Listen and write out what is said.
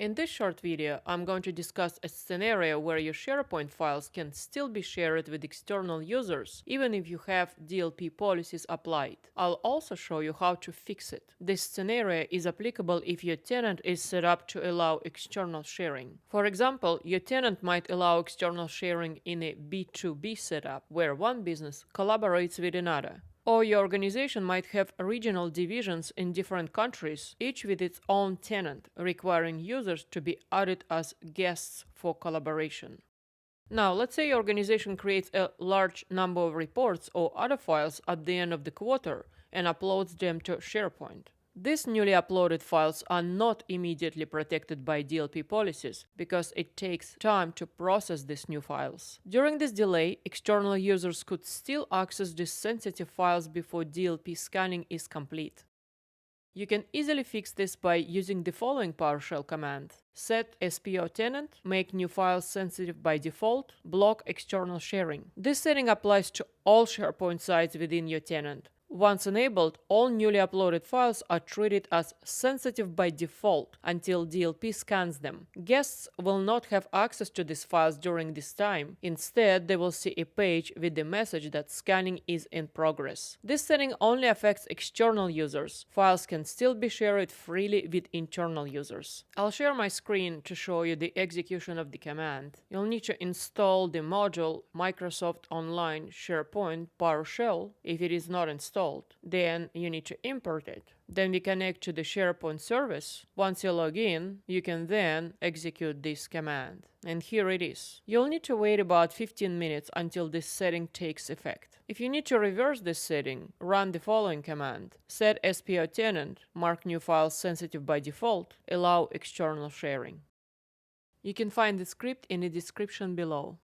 In this short video, I'm going to discuss a scenario where your SharePoint files can still be shared with external users, even if you have DLP policies applied. I'll also show you how to fix it. This scenario is applicable if your tenant is set up to allow external sharing. For example, your tenant might allow external sharing in a B2B setup, where one business collaborates with another. Or your organization might have regional divisions in different countries, each with its own tenant, requiring users to be added as guests for collaboration. Now, let's say your organization creates a large number of reports or other files at the end of the quarter and uploads them to SharePoint. These newly uploaded files are not immediately protected by DLP policies because it takes time to process these new files. During this delay, external users could still access these sensitive files before DLP scanning is complete. You can easily fix this by using the following PowerShell command: Set-SPOTenant, MarkNewFilesSensitiveByDefault, BlockExternalSharing. This setting applies to all SharePoint sites within your tenant. Once enabled, all newly uploaded files are treated as sensitive by default until DLP scans them. Guests will not have access to these files during this time. Instead, they will see a page with the message that scanning is in progress. This setting only affects external users. Files can still be shared freely with internal users. I'll share my screen to show you the execution of the command. You'll need to install the module Microsoft.Online.SharePoint.PowerShell if it is not installed. Then you need to import it. Then we connect to the SharePoint service. Once you log in, you can then execute this command. And here it is. You'll need to wait about 15 minutes until this setting takes effect. If you need to reverse this setting, run the following command: Set-SPOTenant, MarkNewFilesSensitiveByDefault, AllowExternalSharing. You can find the script in the description below.